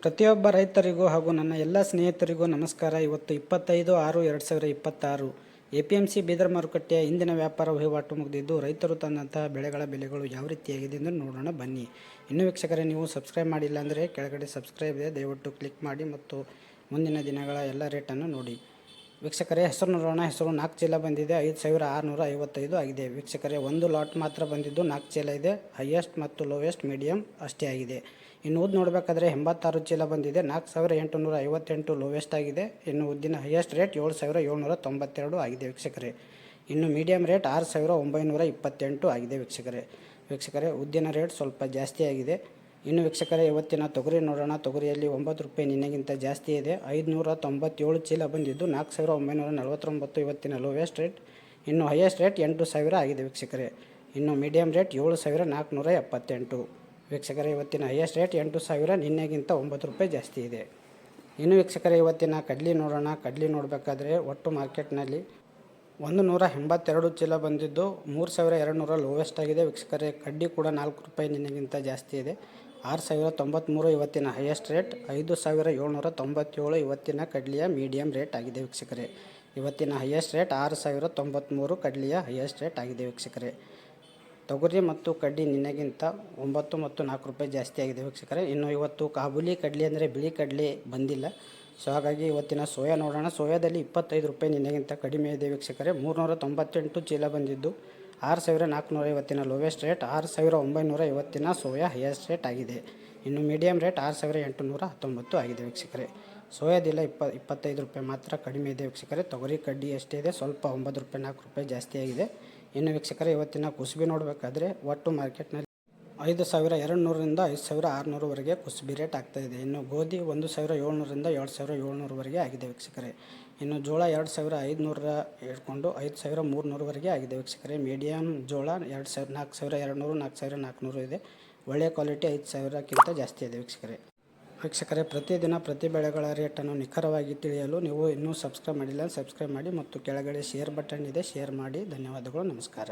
ಪ್ರತಿಯೊಬ್ಬ ರೈತರಿಗೂ ಹಾಗೂ ನನ್ನ ಎಲ್ಲ ಸ್ನೇಹಿತರಿಗೂ ನಮಸ್ಕಾರ. ಇವತ್ತು 25/6/2026 APMC ಬೀದರ್ ಮಾರುಕಟ್ಟೆಯ ಇಂದಿನ ವ್ಯಾಪಾರ ವಹಿವಾಟು ಮುಗಿದಿದ್ದು, ರೈತರು ತಂದಂತಹ ಬೆಳೆಗಳ ಬೆಲೆಗಳು ಯಾವ ರೀತಿಯಾಗಿದೆ ಎಂದು ನೋಡೋಣ ಬನ್ನಿ. ಇನ್ನು ವೀಕ್ಷಕರೇ, ನೀವು ಸಬ್ಸ್ಕ್ರೈಬ್ ಮಾಡಿಲ್ಲ ಅಂದರೆ ಕೆಳಗಡೆ ಸಬ್ಸ್ಕ್ರೈಬ್ ಇದೆ, ದಯವಿಟ್ಟು ಕ್ಲಿಕ್ ಮಾಡಿ ಮತ್ತು ಮುಂದಿನ ದಿನಗಳ ಎಲ್ಲ ರೇಟನ್ನು ನೋಡಿ. ವೀಕ್ಷಕರೇ, ಹೆಸರು ನೋಡೋಣ. ಹೆಸರು 4 ಚೀಲ ಬಂದಿದೆ, 5,655 ಆಗಿದೆ. ವೀಕ್ಷಕರೇ, ಒಂದು ಲಾಟ್ ಮಾತ್ರ ಬಂದಿದ್ದು 4 ಚೀಲ ಇದೆ. ಹೈಯೆಸ್ಟ್ ಮತ್ತು ಲೋವೆಸ್ಟ್ ಮೀಡಿಯಮ್ ಅಷ್ಟೇ ಆಗಿದೆ. ಇನ್ನು ಉದ್ದು ನೋಡಬೇಕಾದ್ರೆ 86 ಚೀಲ ಬಂದಿದೆ, 4,858 ಲೋವೆಸ್ಟ್ ಆಗಿದೆ. ಇನ್ನು ಉದ್ದಿನ ಹೈಯೆಸ್ಟ್ ರೇಟ್ 7,792 ಆಗಿದೆ ವೀಕ್ಷಕರೇ. ಇನ್ನು ಮೀಡಿಯಮ್ ರೇಟ್ 6,928 ಆಗಿದೆ ವೀಕ್ಷಕರೇ. ಉದ್ದಿನ ರೇಟ್ ಸ್ವಲ್ಪ ಜಾಸ್ತಿ ಆಗಿದೆ. ಇನ್ನು ವೀಕ್ಷಕರೇ, ಇವತ್ತಿನ ತೊಗರಿ ನೋಡೋಣ. ತೊಗರಿಯಲ್ಲಿ 9 ರೂಪಾಯಿ ನಿನ್ನೆಗಿಂತ ಜಾಸ್ತಿ ಇದೆ. 597 ಚೀಲ ಬಂದಿದ್ದು 4,949 ಇವತ್ತಿನ ಲೋವೆಸ್ಟ್ ರೇಟ್. ಇನ್ನು ಹೈಯೆಸ್ಟ್ ರೇಟ್ 8,000 ಆಗಿದೆ ವೀಕ್ಷಕರೇ. ಇನ್ನು ಮೀಡಿಯಮ್ ರೇಟ್ 7,478 ವೀಕ್ಷಕರೇ. ಇವತ್ತಿನ ಹೈಯೆಸ್ಟ್ ರೇಟ್ 8,000, ನಿನ್ನೆಗಿಂತ 9 ರೂಪಾಯಿ ಜಾಸ್ತಿ ಇದೆ. ಇನ್ನು ವೀಕ್ಷಕರೇ, ಇವತ್ತಿನ ಕಡ್ಲಿ ನೋಡೋಣ. ಕಡ್ಲಿ ನೋಡಬೇಕಾದ್ರೆ ಒಟ್ಟು ಮಾರ್ಕೆಟ್ನಲ್ಲಿ 182 ಚೀಲ ಬಂದಿದ್ದು 3,200 ಲೋವೆಸ್ಟ್ ಆಗಿದೆ ವೀಕ್ಷಕರೇ. ಕಡ್ಡಿ ಕೂಡ 4 ರೂಪಾಯಿ ನಿನ್ನೆಗಿಂತ ಜಾಸ್ತಿ ಇದೆ. 6,093 ಇವತ್ತಿನ ಹೈಯೆಸ್ಟ್ ರೇಟ್. 5,797 ಇವತ್ತಿನ ಕಡ್ಲಿಯ ಮೀಡಿಯಮ್ ರೇಟ್ ಆಗಿದೆ ವೀಕ್ಷಕರೇ. ಇವತ್ತಿನ ಹೈಯೆಸ್ಟ್ ರೇಟ್ 6,093 ಕಡ್ಲಿಯ ಹೈಯೆಸ್ಟ್ ರೇಟ್ ಆಗಿದೆ ವೀಕ್ಷಕರೇ. ತೊಗರಿ ಮತ್ತು ಕಡ್ಡಿ ನಿನ್ನೆಗಿಂತ 9 ಮತ್ತು 4 ರೂಪಾಯಿ ಜಾಸ್ತಿ ಆಗಿದೆ ವೀಕ್ಷಕರೇ. ಇನ್ನು ಇವತ್ತು ಕಾಬೂಲಿ ಕಡ್ಲಿ ಅಂದರೆ ಬಿಳಿ ಕಡ್ಲಿ ಬಂದಿಲ್ಲ. ಸೊ ಹಾಗಾಗಿ ಇವತ್ತಿನ ಸೋಯಾ ನೋಡೋಣ. ಸೋಯಾದಲ್ಲಿ 25 ರೂಪಾಯಿ ನಿನ್ನೆಗಿಂತ ಕಡಿಮೆ ಇದೆ ವೀಕ್ಷಕರೇ. 398 ಚೀಲ ಬಂದಿದ್ದು 6,400 ಇವತ್ತಿನ ಲೋವೆಸ್ಟ್ ರೇಟ್. 6,900 ಇವತ್ತಿನ ಸೋಯಾ ಹೈಯೆಸ್ಟ್ ರೇಟ್ ಆಗಿದೆ. ಇನ್ನು ಮೀಡಿಯಮ್ ರೇಟ್ 6,819 ಆಗಿದೆ ವೀಕ್ಷಕರೇ. ಸೋಯಾದಿಲ್ಲ 25 ರೂಪಾಯಿ ಮಾತ್ರ ಕಡಿಮೆ ಇದೆ ವೀಕ್ಷಕರೇ. ತೊಗರಿ ಕಡ್ಡಿ ಎಷ್ಟೇ ಇದೆ, ಸ್ವಲ್ಪ 9 ರೂಪಾಯಿ 4 ರೂಪಾಯಿ ಜಾಸ್ತಿ ಆಗಿದೆ. ಇನ್ನು ವೀಕ್ಷಕರೇ, ಇವತ್ತಿನ ಕುಸುಬಿ ನೋಡಬೇಕಾದ್ರೆ ಒಟ್ಟು ಮಾರ್ಕೆಟ್ನಲ್ಲಿ 5,200ರಿಂದ 5,600ವರೆಗೆ ಕುಸುಬಿ ರೇಟ್ ಆಗ್ತಾಯಿದೆ. ಇನ್ನು ಗೋಧಿ 1,700ರಿಂದ 2,700ವರೆಗೆ ಆಗಿದೆ ವೀಕ್ಷಕರೇ. ಇನ್ನು ಜೋಳ 2,500 ಹಿಡ್ಕೊಂಡು 5,300ವರೆಗೆ ಆಗಿದೆ ವೀಕ್ಷಕರೇ. ಮೀಡಿಯಮ್ ಜೋಳ 4,200 4,400 ಇದೆ. ಒಳ್ಳೆಯ ಕ್ವಾಲಿಟಿ 5,000ಕ್ಕಿಂತ ಜಾಸ್ತಿ ಇದೆ ವೀಕ್ಷಕರೇ. ಪ್ರತಿದಿನ ಪ್ರತಿ ಬೆಳೆಗಳ ರೇಟನ್ನು ನಿಖರವಾಗಿ ತಿಳಿಯಲು ನೀವು ಇನ್ನೂ ಸಬ್ಸ್ಕ್ರೈಬ್ ಮಾಡಿಲ್ಲ, ಸಬ್ಸ್ಕ್ರೈಬ್ ಮಾಡಿ ಮತ್ತು ಕೆಳಗಡೆ ಶೇರ್ ಬಟನ್ ಇದೆ, ಶೇರ್ ಮಾಡಿ. ಧನ್ಯವಾದಗಳು, ನಮಸ್ಕಾರ.